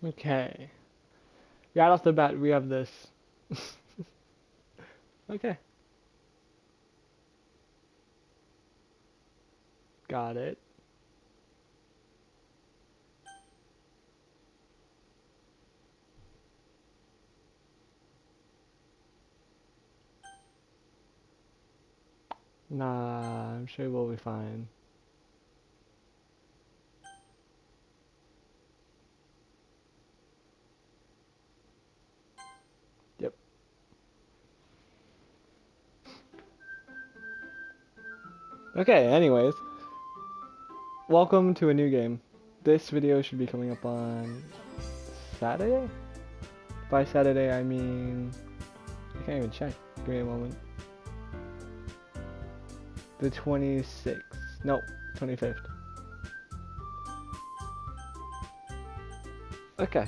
Okay. Right off the bat, we have this. Okay. Got it. Nah, I'm sure we'll be fine. Yep. Okay, anyways. Welcome to a new game. This video should be coming up on Saturday? By Saturday, I mean... I can't even check. Give me a moment. The 26th. No, 25th. Okay.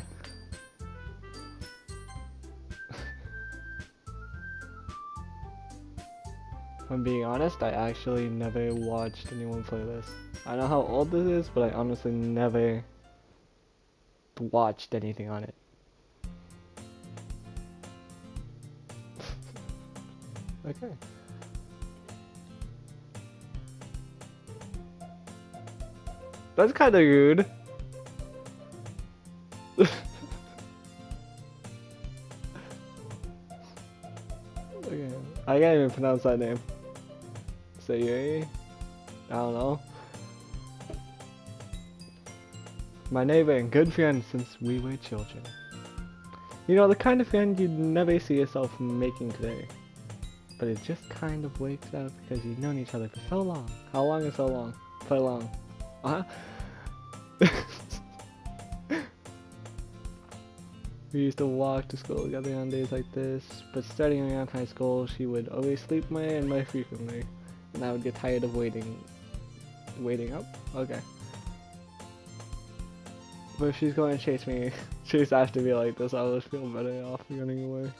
If I'm being honest, I actually never watched anyone play this. I know how old this is, but I honestly never watched anything on it. Okay. That's kind of rude. Okay. I can't even pronounce that name. Say, I don't know. My neighbor and good friend since we were children. You know, the kind of friend you'd never see yourself making today. But it just kind of works out because you've known each other for so long. How long is so long? So long. We used to walk to school together on days like this, but starting around high school, she would always sleep more and more frequently, and I would get tired of waiting. Waiting up? Okay. But if she's going to chase after me like this, I'll just feel better off running away.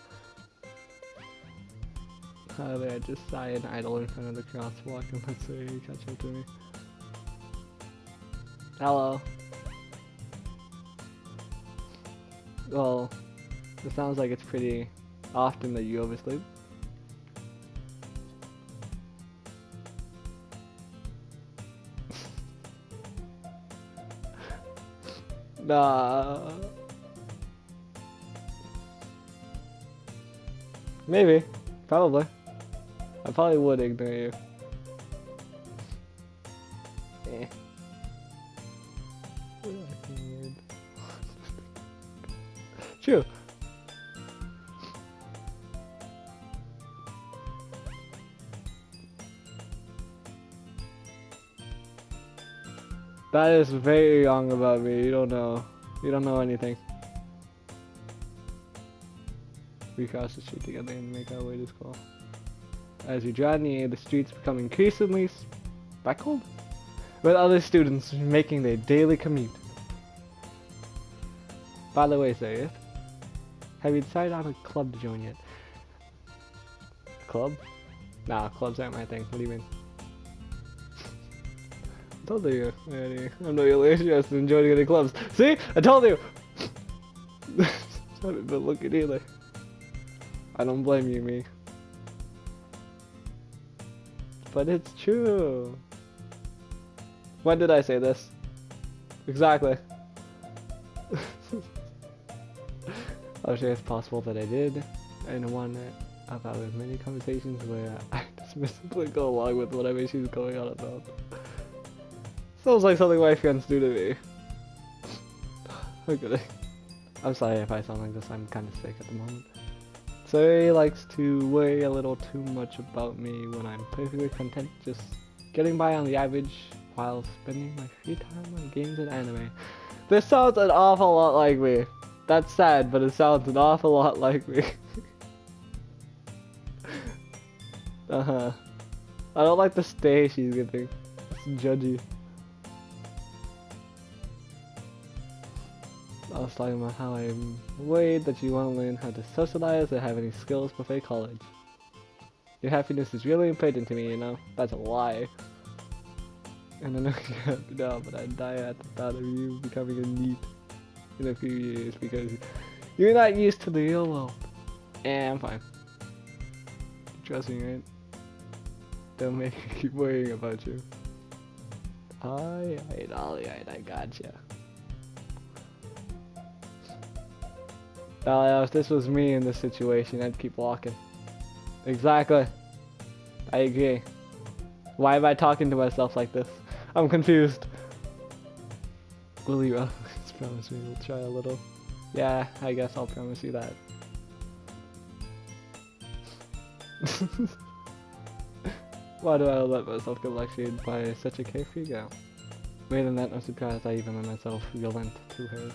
However, I just sigh and idle in front of the crosswalk and let her catch up to me. Hello. Well, it sounds like it's pretty often that you oversleep. Nah. Maybe. Probably. I probably would ignore you. Eh. True. That is very wrong about me. You don't know. You don't know anything. We cross the street together and make our way to school. As we drive near, the streets become increasingly speckled with other students making their daily commute. By the way, Sayed, have you decided on a club to join yet? Club? Nah, clubs aren't my thing. What do you mean? I told you already. I'm not really interested in joining any clubs. See? I told you! I haven't been looking either. I don't blame you, me. But it's true. When did I say this? Exactly. I'm sure it's possible that I did, and one of our many conversations where I dismissively go along with whatever she's going on about. Sounds like something my friends do to me. Okay. I'm sorry if I sound like this, I'm kind of sick at the moment. So he likes to worry a little too much about me when I'm perfectly content just getting by on the average while spending my free time on games and anime. This sounds an awful lot like me. That's sad, but it sounds an awful lot like me. I don't like the stare she's giving. It's judgy. I was talking about how I'm worried that you won't learn how to socialize or have any skills before college. Your happiness is really important to me, you know? That's a lie. And I know you're happy now, but I'd die at the thought of you becoming a NEET. in a few years because you're not used to the real world. And I'm fine. Trust me, right? Don't make me keep worrying about you. Alright, I gotcha. If this was me in this situation, I'd keep walking. Exactly. I agree. Why am I talking to myself like this? I'm confused. Will you promise me you'll try a little? Yeah, I guess I'll promise you that. Why do I let myself get lectured by such a carefree girl? More than that, I'm surprised I even let myself relent to her.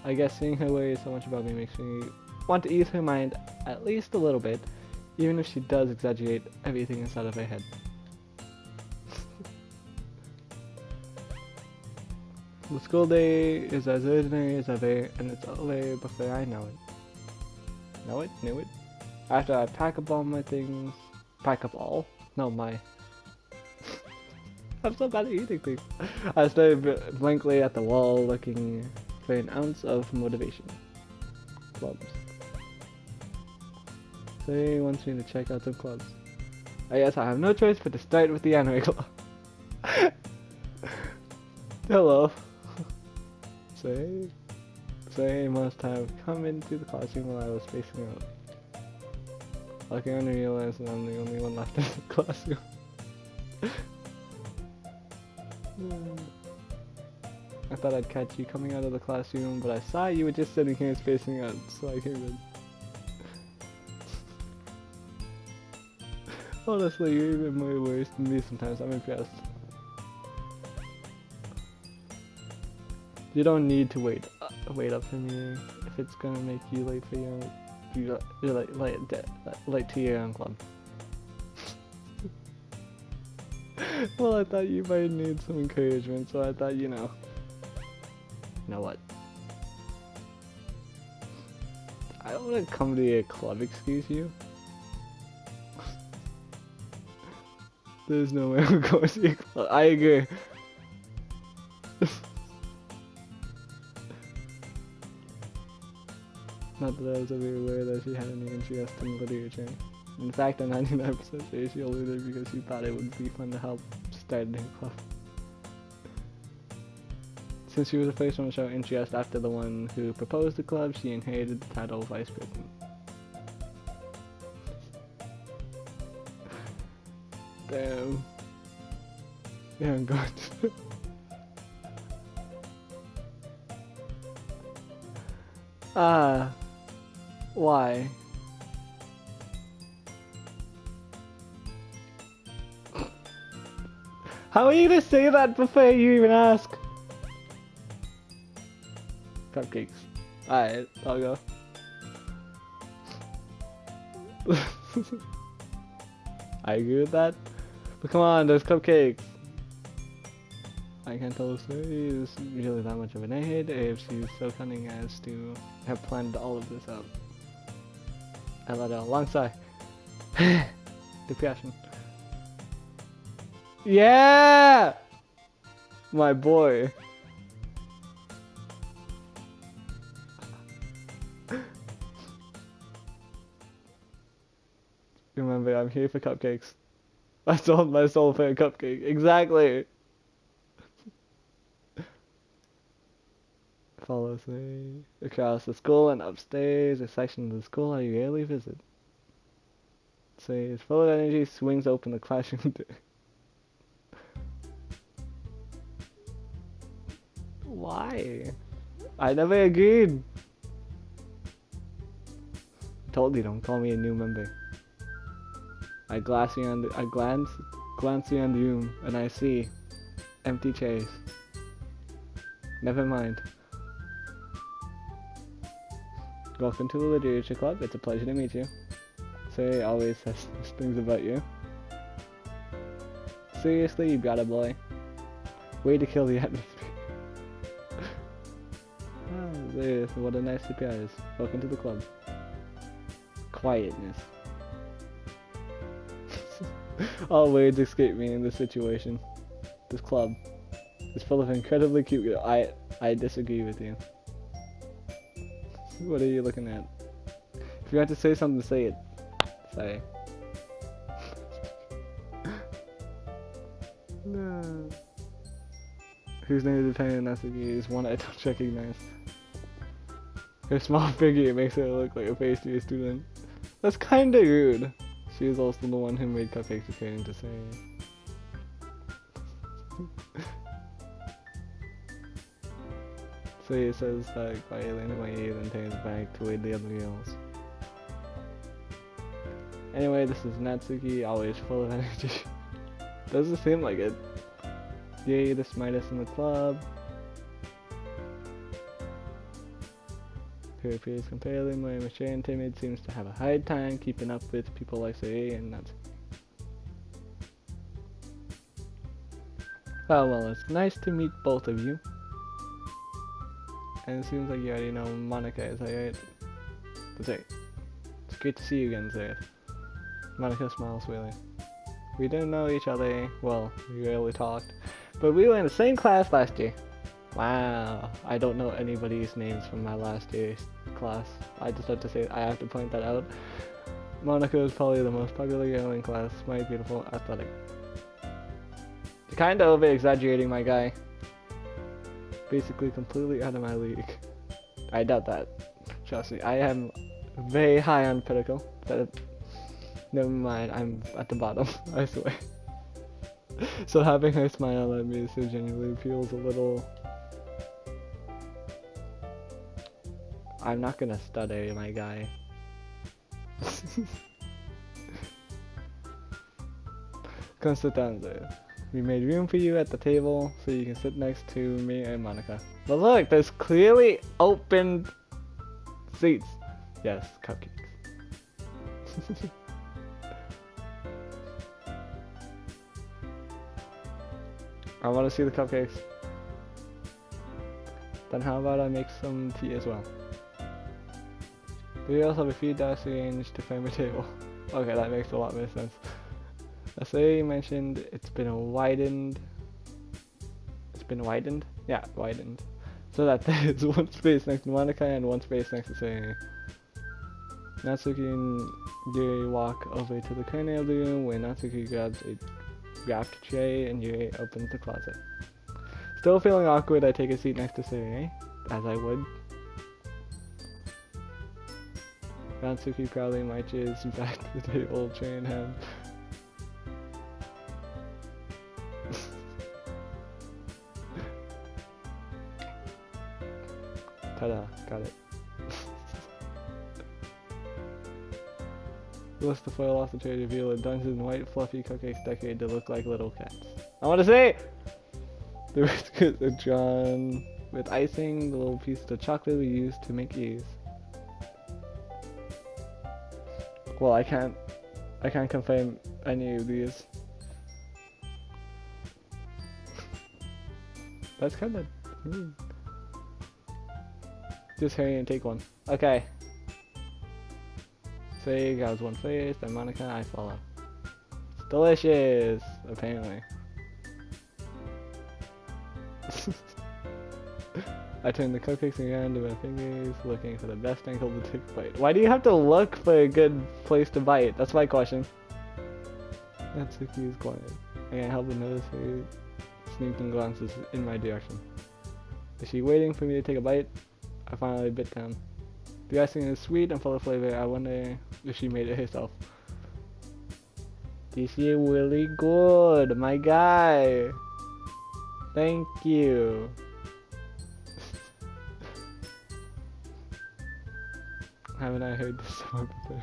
I guess seeing her worry so much about me makes me want to ease her mind at least a little bit, even if she does exaggerate everything inside of her head. The school day is as ordinary as ever, and it's over before I know it. Know it? Knew it? After I pack up all my things... Pack up all? No, my... I'm so bad at eating things. I stared blankly at the wall, looking for an ounce of motivation. Clubs. So he wants me to check out some clubs. I guess I have no choice but to start with the anime club. Hello. Say must have come into the classroom while I was spacing out. Looking around and realized that I'm the only one left in the classroom. I thought I'd catch you coming out of the classroom, but I saw you were just sitting here spacing out, so I came in. Honestly, you're even more worse than me sometimes. I'm impressed. You don't need to wait up for me if it's gonna make you late for you're late to your own club. Well, I thought you might need some encouragement, so I thought, you know what? I don't want to come to your club, excuse you. There's no way I'm going to your club. I agree. Not that I was ever aware that she had any interest in literature. In fact, I'm 99% sure she only did because she thought it would be fun to help start a new club. Since she was the first one to show interest after the one who proposed the club, she inherited the title of vice president. Damn. Yeah, I'm going to... Why? How are you gonna say that before you even ask? Cupcakes. Alright, I'll go. I agree with that. But come on, there's cupcakes. I can't tell if Suri is really that much of an ahead, or if she's so cunning as to have planned all of this out. I let out a long sigh. Depression. Yeah! My boy. Remember, I'm here for cupcakes. I sold my soul for a cupcake. Exactly! Follows me across the school and upstairs, a section of the school I rarely visit. Says, full of energy, swings open the classroom door. Why? I never agreed. Told you, don't call me a new member. I glance around the room, and I see empty chairs. Never mind. Welcome to the Literature Club. It's a pleasure to meet you. Say always says things about you. Seriously, you got a boy. Way to kill the atmosphere. What a nice surprise. Welcome to the club. Quietness. All words escape me in this situation. This club is full of incredibly cute girls. I disagree with you. What are you looking at? If you have to say something, say it. Say. No. Whose name is Tiny Natsuki is one I don't recognize. Her small figure makes her look like a first-year student. That's kinda rude. She is also the one who made cupcakes according to say. So he says that quietly anyway, then turns back toward the other girls. Anyway, this is Natsuki, always full of energy. Doesn't seem like it. Yay, the smartest in the club. Who appears comparatively more mature and timid, seems to have a hard time keeping up with people like Say and Natsuki. Oh well, it's nice to meet both of you. And it seems like you already know Monica, is that right? That's right. It's great to see you again, Zayat. Monica smiles sweetly. We didn't know each other, well, we rarely talked, but we were in the same class last year. Wow, I don't know anybody's names from my last year's class. I just have to say, I have to point that out. Monica is probably the most popular girl in class, smart, beautiful, athletic. You're kinda over-exaggerating, my guy. Basically completely out of my league. I doubt that. Trust me, I am very high on Pinnacle. Never mind, I'm at the bottom, I swear. So having her smile at me so genuinely feels a little... I'm not gonna stutter, my guy. Come sit down there. We made room for you at the table so you can sit next to me and Monica. But look, there's clearly open seats. Yes, cupcakes. I want to see the cupcakes. Then how about I make some tea as well? We also have a few desks arranged to frame a table. Okay, that makes a lot more sense. As I mentioned, it's been widened. Yeah, widened. So that there's one space next to Monica and one space next to Say. Natsuki and Yuri walk over to the corner of the room where Natsuki grabs a wrapped tray and Yuri opens the closet. Still feeling awkward, I take a seat next to Say, as I would. Natsuki proudly marches back to the table, tray in hand. Ta-da, got it. List the foil off the tray to reveal a dozen white fluffy cupcakes decorated to look like little cats. I want to say! The biscuits are drawn with icing, the little pieces of chocolate we used to make ears. Well, I can't confirm any of these. That's kind of rude. Just hurry and take one. Okay. Say grabs one first, then Monica, I follow. It's delicious, apparently. I turn the cupcakes around to my fingers, looking for the best angle to take a bite. Why do you have to look for a good place to bite? That's my question. Natsuki is quiet. I can't help but notice her sneaking glances in my direction. Is she waiting for me to take a bite? I finally bit down. The icing is sweet and full of flavor. I wonder if she made it herself. This is really good, my guy. Thank you. Haven't I heard this song before?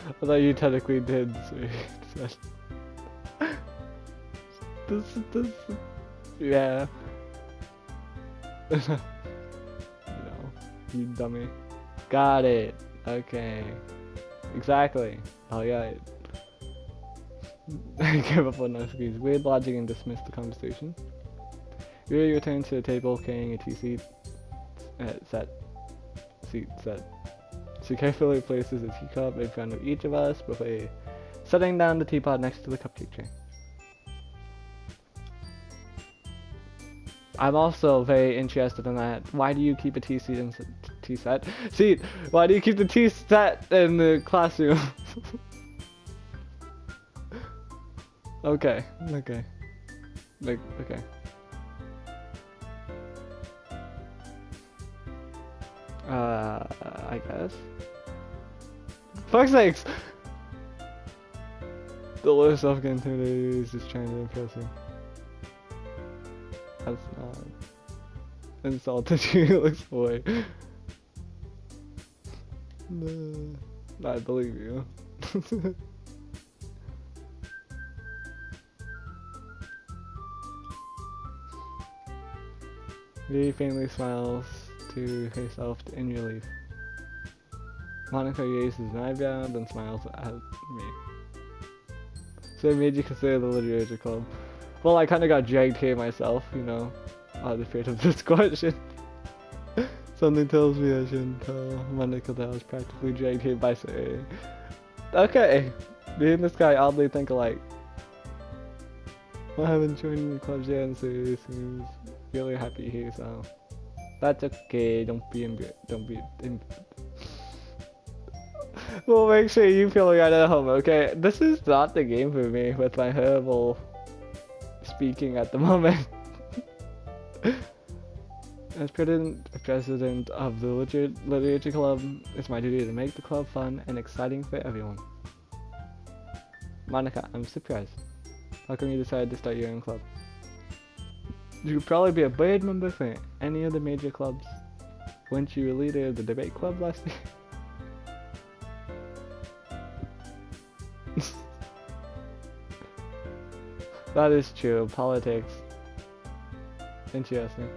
I thought you technically did. So this, yeah. You know, you dummy. Got it. Okay. Exactly. Alright. Give up on Natsuki's weird logic and dismiss the conversation. Yuri returns to the table carrying a tea seat set. She carefully places a teacup in front of each of us before setting down the teapot next to the cupcake tray. I'm also very interested in that. Why do you keep a tea seat in tea set? Seat. Why do you keep the tea set in the classroom? Okay. Okay. Like, okay. I guess. Fuck's sakes! The list of intimidated is just trying to impress you. That's not insulted you, looks away. No, I believe you. He faintly smiles to herself in relief. Monica raises an eyebrow, then smiles at me. So it made you consider the literature club. Well, I kind of got dragged here myself, you know, out of the fear of this question. Something tells me I shouldn't tell Monica that I was practically dragged here by Sarah. Okay, me and this guy oddly think alike. I haven't joined any clubs yet, and Sarah seems really happy here, so that's okay. Don't be. Well, make sure you feel right at home, okay? This is not the game for me with my horrible speaking at the moment. As president of the literature club, it's my duty to make the club fun and exciting for everyone. Monica, I'm surprised. How come you decided to start your own club? You could probably be a board member for any of the major clubs. Weren't you a leader of the debate club last year? That is true. Politics. Interesting.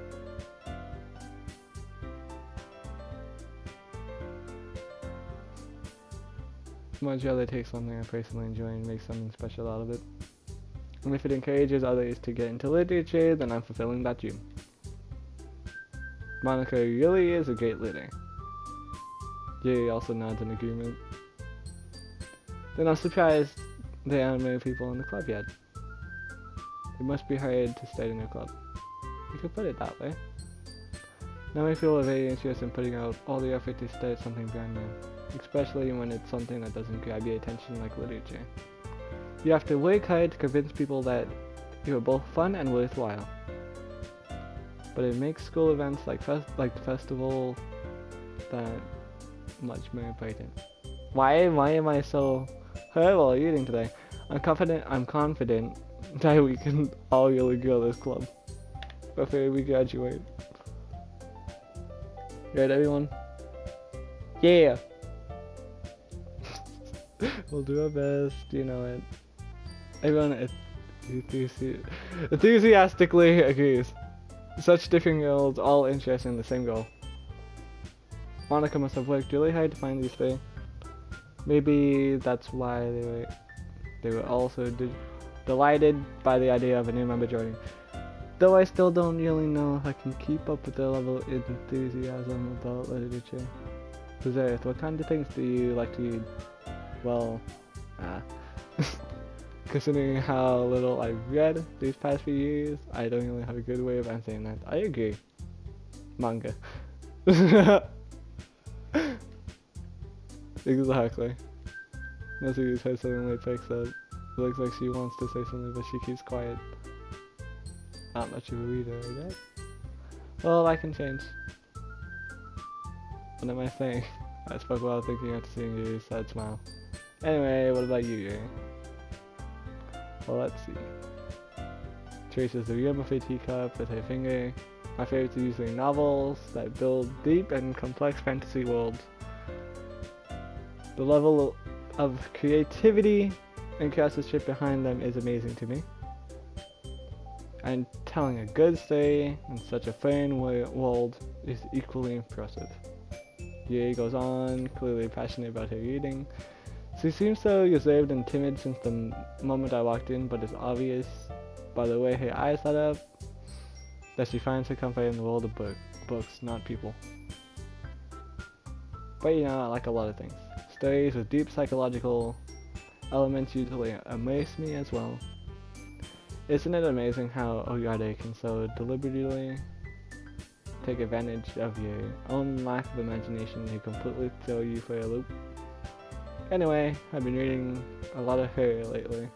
Much rather take something I personally enjoy and make something special out of it. And if it encourages others to get into literature, then I'm fulfilling that dream. Monica really is a great leader. Jerry also nods in agreement. Then I'm surprised there aren't many people in the club yet. It must be hard to start a new club. You could put it that way. Now I feel very interested in putting out all the effort to start something brand new, especially when it's something that doesn't grab your attention like literature. You have to work hard to convince people that you are both fun and worthwhile. But it makes school events like the festival that much more important. Why am I so horrible at reading today? I'm confident that we can all really grow this club before we graduate. Right, everyone? Yeah! We'll do our best, you know it. Everyone enthusiastically agrees. Such different girls, all interested in the same goal. Monica must have worked really hard to find these three. Maybe that's why they were also delighted by the idea of a new member joining. Though I still don't really know if I can keep up with their level of enthusiasm about literature. Zerith, what kind of things do you like to read? Well, considering how little I've read these past few years, I don't really have a good way of answering that. I agree. Manga. Exactly. Natsuki's head suddenly picks up. It looks like she wants to say something, but she keeps quiet. Not much of a reader, I guess. Well, I can change. What am I saying? I spoke while thinking after seeing your sad smile. Anyway, what about you, Yuri? Well, let's see. Traces the rim of a teacup with her finger. My favorites are usually novels that build deep and complex fantasy worlds. The level of creativity and craftsmanship behind them is amazing to me. And telling a good story in such a fun world is equally impressive. Yuri goes on, clearly passionate about her reading. She seems so reserved and timid since the moment I walked in, but it's obvious by the way her eyes light up that she finds her comfort in the world of books, not people. But you know, I like a lot of things. Stories with deep psychological elements usually amaze me as well. Isn't it amazing how Oyade can so deliberately take advantage of your own lack of imagination to completely throw you for a loop? Anyway, I've been reading a lot of her lately.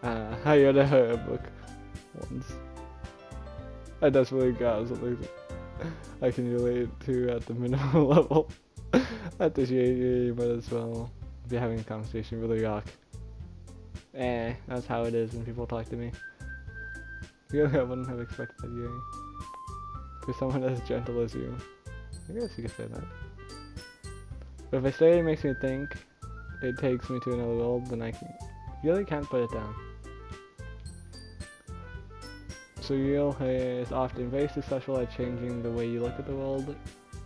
I read a her book once. I desperately got something I can relate to at the minimal level. At the GA, might as well be having a conversation with a rock. That's how it is when people talk to me. Really, I wouldn't have expected that, Yuri. For someone as gentle as you. I guess you could say that. But if I say it makes me think, it takes me to another world, then I really can't put it down. So real is often very successful at changing the way you look at the world,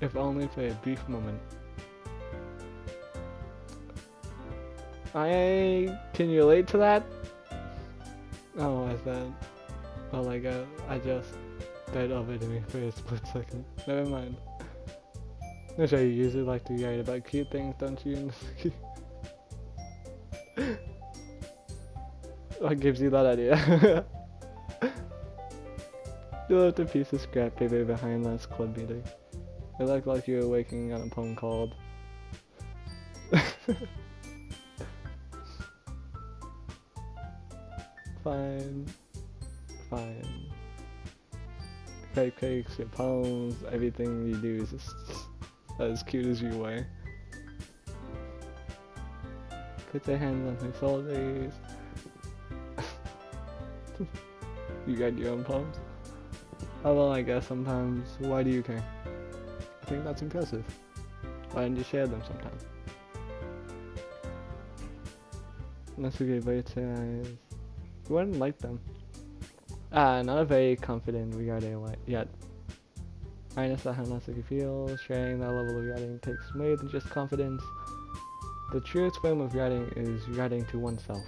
if only for a brief moment. Can you relate to that? Oh, why is that? Oh my god, I just died over to me for a split second. Never mind. I'm sure you usually like to write about cute things, don't you? What gives you that idea? You left a piece of scrap paper behind last club meeting. It looked like you were working on a poem called Fine. Cupcakes, your poems, everything you do is just as cute as you are. Put your hands on my shoulders. You got your own poems? Oh well, I guess sometimes. Why do you care? I think that's impressive. Why didn't you share them sometime? That's a good way to. You wouldn't like them. Not very confident regarding what yet. I understand how Natsuki feels. Sharing that level of writing takes more than just confidence. The truest form of writing is writing to oneself.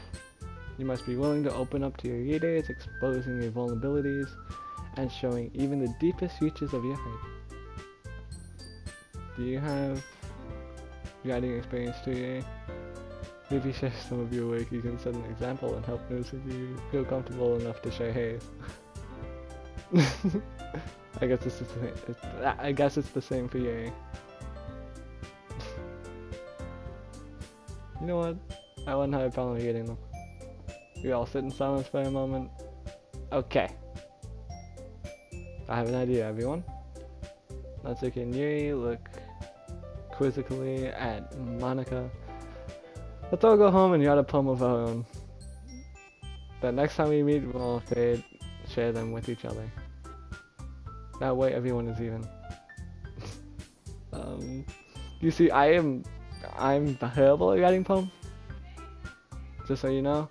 You must be willing to open up to your readers, exposing your vulnerabilities, and showing even the deepest reaches of your heart. Do you have writing experience too? Maybe share some of your work. You can set an example and help those of you feel comfortable enough to share hers. I guess it's the same. I guess it's the same for you. You know what? I wouldn't have a problem reading them. We all sit in silence for a moment. Okay. I have an idea, everyone. Natsuki and Yuri look quizzically at Monica. Let's all go home and write a poem of our own. But next time we meet, we'll all share them with each other. That way everyone is even. You see, I'm terrible at writing poems. Just so you know.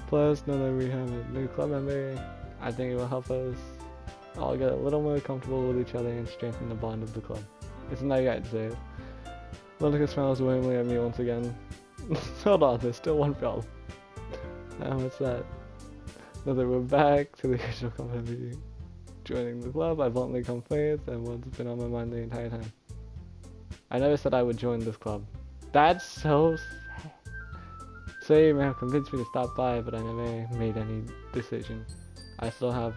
Plus, now that we have a new club member, I think it will help us all get a little more comfortable with each other and strengthen the bond of the club. Isn't that right, Zay? Monica smiles warmly at me once again. Hold on, there's still one problem. What's that? Now that we're back to the original community, joining the club, I bluntly confess and what's been on my mind the entire time. I never said I would join this club. That's so sad. So you may have convinced me to stop by, but I never made any decision. I still have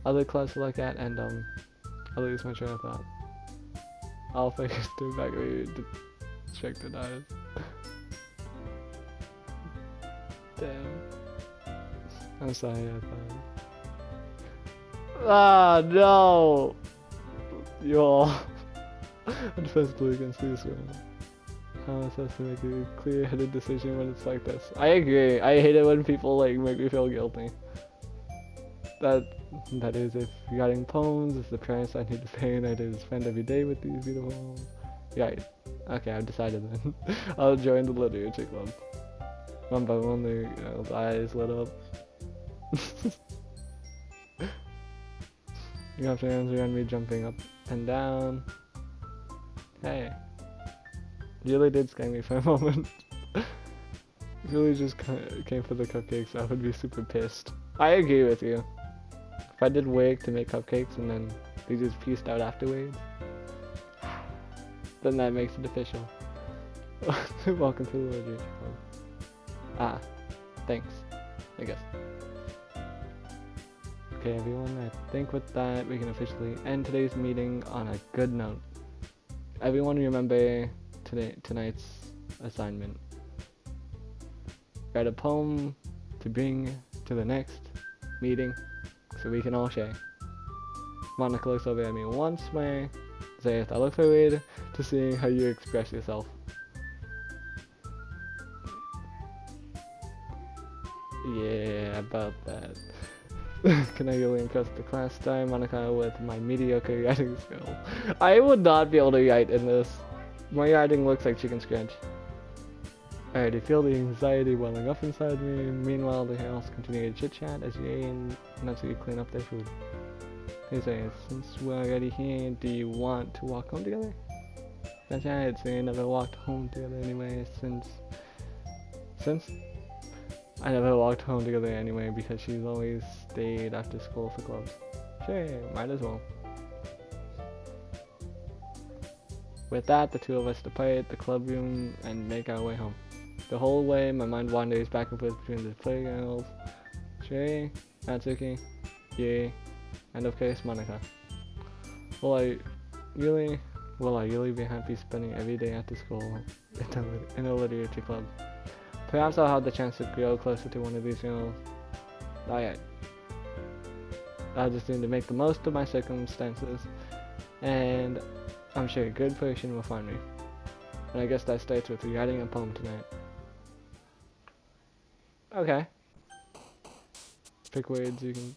other clubs to look at, and I'll lose my train of thought. I'll focus to back to check the dice. Damn. I'm sorry, I thought. Ah, no! Y'all. I'm defensively against this one. How am I supposed to make a clear-headed decision when it's like this? I agree. I hate it when people like make me feel guilty. That is, if writing poems is the price I need to pay and I need to spend every day with these beautiful. Right. Okay, I've decided then. I'll join the literature club. One by one, the eyes lit up. You have hands around me jumping up and down. Hey. You really did scare me for a moment. If you really just came for the cupcakes, I would be super pissed. I agree with you. If I did work to make cupcakes and then they just pieced out afterwards, then that makes it official. Welcome to the Literature Club. Ah, thanks, I guess. Okay, everyone, I think with that we can officially end today's meeting on a good note. Everyone remember tonight's assignment. Write a poem to bring to the next meeting so we can all share. Monica looks over at me once more. Zayeth, I look forward to seeing how you express yourself. Yeah, about that. Can I really impress the class star Monica with my mediocre writing skill? I would not be able to write in this. My writing looks like chicken scratch. I already feel the anxiety welling up inside me. Meanwhile, the girls continue to chit-chat as Jay and Natsuki clean up their food. They say, since we're already here, do you want to walk home together? That's right, so we never walked home together anyway since? I never walked home together anyway because she's always stayed after school for clubs. Sure, might as well. With that, the two of us depart the club room and make our way home. The whole way, my mind wanders back and forth between the playgirls, Sherry, Natsuki, Yuri, and of course Monica. Will I really be happy spending every day after school in a literature club? Perhaps I'll have the chance to grow closer to one of these girls. Not yet. I'll just need to make the most of my circumstances, and I'm sure a good person will find me. And I guess that starts with writing a poem tonight. Okay. Pick words you can...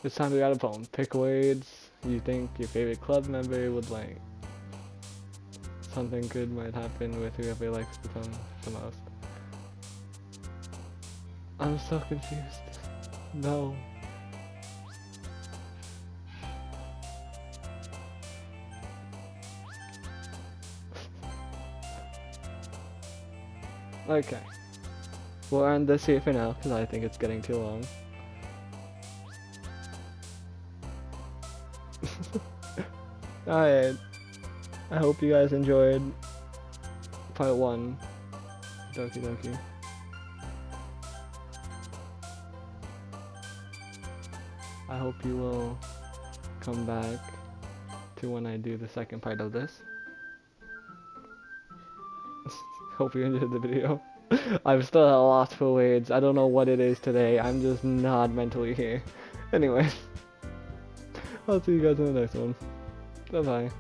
It's time to write a poem. Pick words you think your favorite club member would like. Something good might happen with whoever likes the poem the most. I'm so confused. No. Okay. We'll end this here for now, because I think it's getting too long. Alright. I hope you guys enjoyed part 1. Doki doki. I hope you will come back to when I do the second part of this. Hope you enjoyed the video. I'm still at a loss for words. I don't know what it is today. I'm just not mentally here. Anyway, I'll see you guys in the next one. Bye bye.